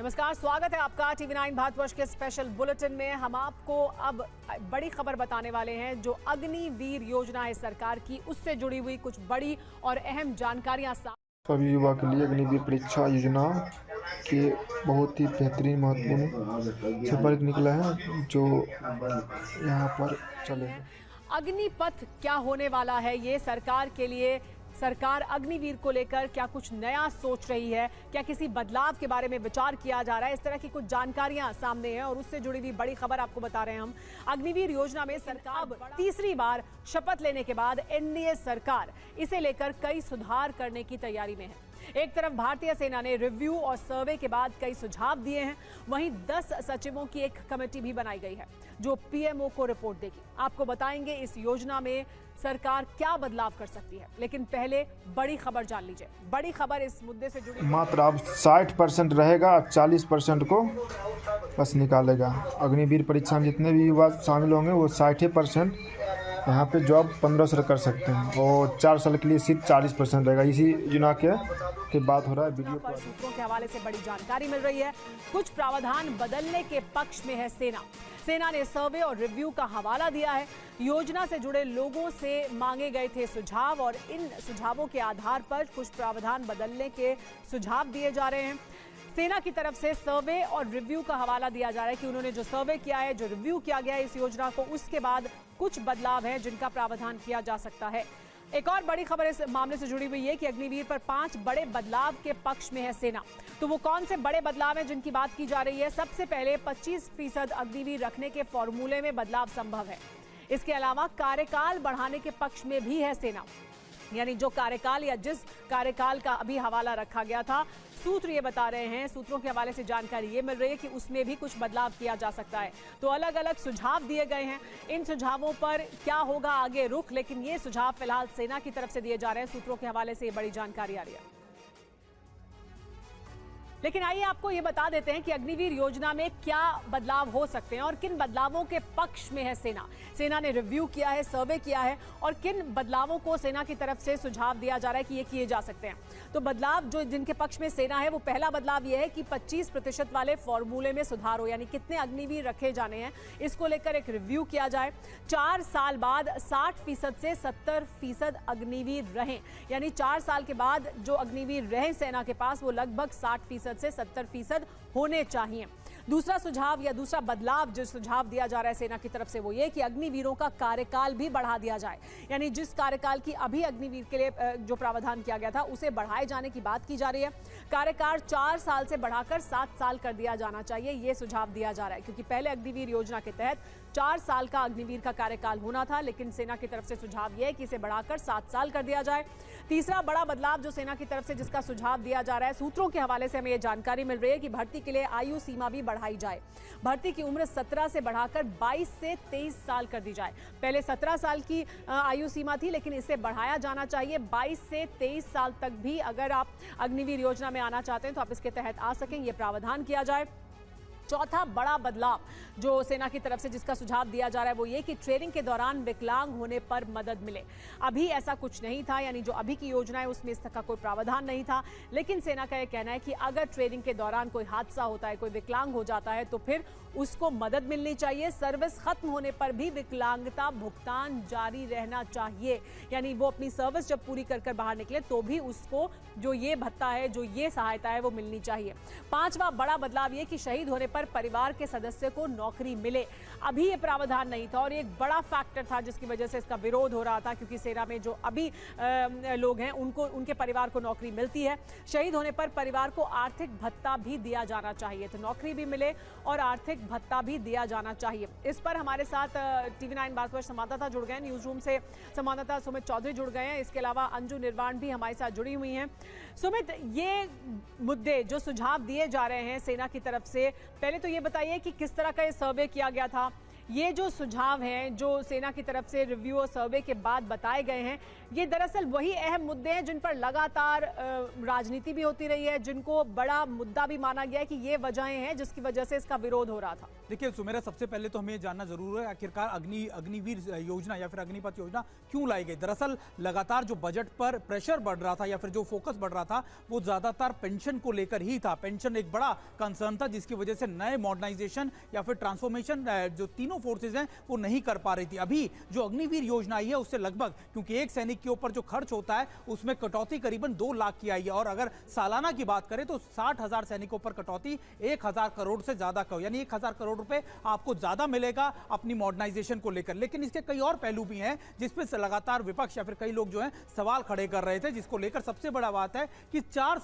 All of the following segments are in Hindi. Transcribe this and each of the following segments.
नमस्कार, स्वागत है आपका टीवी 9 भारतवर्ष के स्पेशल बुलेटिन में। हम आपको अब बड़ी खबर बताने वाले हैं। जो अग्निवीर योजना है सरकार की, उससे जुड़ी हुई कुछ बड़ी और अहम जानकारियां सभी युवा के लिए अग्निवीर परीक्षा योजना के बहुत ही बेहतरीन महत्वपूर्ण पेपर निकला है जो यहाँ पर चले। अग्निपथ क्या होने वाला है ये सरकार के लिए? सरकार अग्निवीर को लेकर क्या कुछ नया सोच रही है? क्या किसी बदलाव के बारे में विचार किया जा रहा है? इस तरह की कुछ जानकारियां सामने हैं और उससे जुड़ी हुई बड़ी खबर आपको बता रहे हैं हम। अग्निवीर योजना में सरकार तीसरी बार शपथ लेने के बाद एनडीए सरकार इसे लेकर कई सुधार करने की तैयारी में है। एक तरफ भारतीय सेना ने रिव्यू और सर्वे के बाद कई सुझाव दिए हैं, वहीं 10 सचिवों की एक कमेटी भी बनाई गई है जो पीएमओ को रिपोर्ट देगी। आपको बताएंगे इस योजना में सरकार क्या बदलाव कर सकती है, लेकिन पहले बड़ी खबर जान लीजिए। बड़ी खबर इस मुद्दे से जुड़ी मात्र अब 60% रहेगा, 40% को बस निकालेगा। अग्निवीर परीक्षा में जितने भी युवा शामिल होंगे वो 60% यहाँ पे जॉब 15 से कर सकते हैं और 4 साल के लिए सिर्फ 40% रहेगा। इसी योजना के बात हो रहा है। वीडियो पर सूत्रों के हवाले से बड़ी जानकारी मिल रही है। कुछ प्रावधान बदलने के पक्ष में है सेना ने सर्वे और रिव्यू का हवाला दिया है। योजना से जुड़े लोगों से मांगे गए थे सुझाव और इन सुझावों के आधार पर कुछ प्रावधान बदलने के सुझाव दिए जा रहे हैं। सेना की तरफ से सर्वे और रिव्यू का हवाला दिया जा रहा है कि उन्होंने जो सर्वे किया है, जो रिव्यू किया गया है इस योजना को, उसके बाद कुछ बदलाव हैं जिनका प्रावधान किया जा सकता है। एक और बड़ी खबर इस मामले से जुड़ी हुई है कि अग्निवीर पर 5 बड़े बदलाव के पक्ष में है सेना। तो वो कौन से बड़े बदलाव हैं जिनकी बात की जा रही है? सबसे पहले 25% अग्निवीर रखने के फॉर्मूले में बदलाव संभव है। इसके अलावा कार्यकाल बढ़ाने के पक्ष में भी है सेना, यानी जो कार्यकाल या जिस कार्यकाल का अभी हवाला रखा गया था, सूत्र ये बता रहे हैं, सूत्रों के हवाले से जानकारी ये मिल रही है कि उसमें भी कुछ बदलाव किया जा सकता है। तो अलग अलग सुझाव दिए गए हैं। इन सुझावों पर क्या होगा आगे रुख, लेकिन ये सुझाव फिलहाल सेना की तरफ से दिए जा रहे हैं। सूत्रों के हवाले से ये बड़ी जानकारी आ रही है। लेकिन आइए आपको ये बता देते हैं कि अग्निवीर योजना में क्या बदलाव हो सकते हैं और किन बदलावों के पक्ष में है सेना ने रिव्यू किया है, सर्वे किया है और किन बदलावों को सेना की तरफ से सुझाव दिया जा रहा है कि ये किए जा सकते हैं। तो बदलाव जो जिनके पक्ष में सेना है, वो पहला बदलाव ये है कि 25% वाले फॉर्मूले में सुधार हो, यानी कितने अग्निवीर रखे जाने हैं इसको लेकर एक रिव्यू किया जाए। 4 साल बाद 60% से 70% अग्निवीर रहें, यानी 4 साल के बाद जो अग्निवीर रहें सेना के पास वो लगभग 60% से 70% होने चाहिए। दूसरा सुझाव या दूसरा बदलाव जो सुझाव दिया जा रहा है सेना की तरफ से वो ये कि अग्निवीरों का कार्यकाल भी बढ़ा दिया जाए, यानी जिस कार्यकाल की अभी अग्निवीर के लिए जो प्रावधान किया गया था उसे बढ़ाए जाने की बात की जा रही है। कार्यकाल 4 साल से बढ़ाकर 7 साल कर दिया जाना चाहिए, ये सुझाव दिया जा रहा है, क्योंकि पहले अग्निवीर योजना के तहत 4 साल का अग्निवीर का कार्यकाल होना था, लेकिन सेना की तरफ से सुझाव यह है कि इसे बढ़ाकर 7 साल कर दिया जाए। तीसरा बड़ा बदलाव जो सेना की तरफ से जिसका सुझाव दिया जा रहा है, सूत्रों के हवाले से हमें यह जानकारी मिल रही है कि भर्ती के लिए आयु सीमा भी बढ़ाई जाए। भर्ती की उम्र 17 से बढ़ाकर 22 से 23 साल कर दी जाए। पहले 17 साल की आयु सीमा थी, लेकिन इसे बढ़ाया जाना चाहिए 22 से 23 साल तक भी। अगर आप अग्निवीर योजना में आना चाहते हैं तो आप इसके तहत आ सकें, यह प्रावधान किया जाए। चौथा बड़ा बदलाव जो सेना की तरफ से जिसका सुझाव दिया जा रहा है वो ये कि ट्रेनिंग के दौरान विकलांग होने पर मदद मिले। अभी ऐसा कुछ नहीं था, यानी जो अभी की योजना है उसमें इस तरह का कोई प्रावधान नहीं था, लेकिन सेना का यह कहना है कि अगर ट्रेनिंग के दौरान कोई हादसा होता है, कोई विकलांग हो जाता है तो फिर उसको मदद मिलनी चाहिए। सर्विस खत्म होने पर भी विकलांगता भुगतान जारी रहना चाहिए, यानी वो अपनी सर्विस जब पूरी कर बाहर निकले तो भी उसको जो ये भत्ता है, जो ये सहायता है वो मिलनी चाहिए। पांचवा बड़ा बदलाव ये कि शहीद होने पर परिवार के सदस्य को नौकरी मिले। अभी ये प्रावधान नहीं था और ये एक बड़ा फैक्टर था जिसकी वजह से इसका विरोध हो रहा था, क्योंकि सेना में जो अभी लोग हैं उनको उनके परिवार को नौकरी मिलती है। शहीद होने पर परिवार को आर्थिक भत्ता भी दिया जाना चाहिए, तो नौकरी भी मिले और आर्थिक भत्ता भी दिया जाना चाहिए। इस पर हमारे साथ टीवी 9 भारतवर्ष संवाददाता जुड़ गए हैं, न्यूज रूम से संवाददाता सुमित चौधरी जुड़ गए हैं, इसके अलावा अंजू निर्वाण भी हमारे साथ जुड़ी हुई हैं। सुमित, ये मुद्दे जो सुझाव दिए जा रहे हैं सेना की तरफ से, पहले तो ये बताइए कि किस तरह का ये सर्वे किया गया था, ये जो सुझाव हैं जो सेना की तरफ से रिव्यू और सर्वे के बाद बताए गए हैं, ये दरअसल वही अहम मुद्दे हैं जिन पर लगातार राजनीति भी होती रही है, जिनको बड़ा मुद्दा भी माना गया है कि ये वजहें हैं जिसकी वजह से इसका विरोध हो रहा था। देखिए सुमेरा, सबसे पहले तो हमें जानना जरूर है आखिरकार अग्निवीर योजना या फिर अग्निपथ योजना क्यों लाई गई। दरअसल लगातार जो बजट पर प्रेशर बढ़ रहा था या फिर जो फोकस बढ़ रहा था वो ज्यादातर पेंशन को लेकर ही था। पेंशन एक बड़ा कंसर्न था जिसकी वजह से नए मॉडर्नाइजेशन या फिर ट्रांसफॉर्मेशन जो तीनों फोर्सेज हैं वो नहीं कर पा रही थी। अभी जो अग्निवीर योजना आई है उससे लगभग, क्योंकि एक सैनिक के ऊपर जो खर्च होता है उसमें कटौती करीबन 2 लाख की आई है, और अगर सालाना की बात करें तो 60,000 सैनिकों पर कटौती 1,000 करोड़ से ज्यादा का, यानी 1,000 करोड़ रुपए आपको ज्यादा मिलेगा अपनी मॉडर्नाइजेशन को लेकर। लेकिन इसके कई और पहलू भी हैं जिस पे लगातार विपक्ष या फिर कई लोग जो हैं सवाल खड़े कर रहे थे, जिसको लेकर सबसे बड़ा बात है कि 4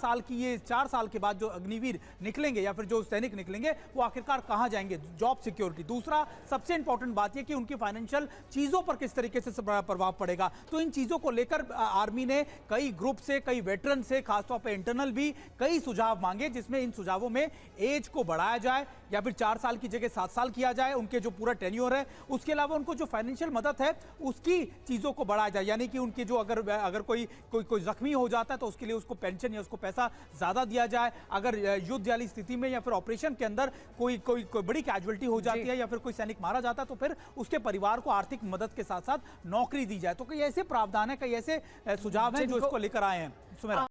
साल के बाद जो अग्निवीर निकलेंगे या फिर जो सैनिक निकलेंगे वो आखिरकार कहां जाएंगे, जॉब सिक्योरिटी। दूसरा सबसे इंपॉर्टेंट बात यह कि उनकी फाइनेंशियल चीजों पर किस तरीके से प्रभाव पड़ेगा। तो इन चीजों को लेकर आर्मी ने कई ग्रुप से, कई वेटरन से, खासतौर पर इंटरनल भी कई सुझाव मांगे, जिसमें इन सुझावों में एज को बढ़ाया जाए या फिर 4 साल की जगह 7 साल किया जाए, उनके जो पूरा टेन्योर है। उसके अलावा उनको जो फाइनेंशियल मदद है उसकी चीजों को बढ़ाया जाए, यानी कि उनके जो अगर कोई जख्मी हो जाता है तो उसके लिए उसको पेंशन या उसको पैसा ज्यादा दिया जाए। अगर युद्ध वाली स्थिति में या फिर ऑपरेशन के अंदर कोई बड़ी कैजुअलिटी हो जाती है या फिर कोई सैनिक मारा जाता है तो फिर उसके परिवार को आर्थिक मदद के साथ साथ नौकरी दी जाए। तो कई ऐसे प्रावधान है, कई ऐसे सुझाव हैं जो इसको लेकर आए हैं। सुमेरा।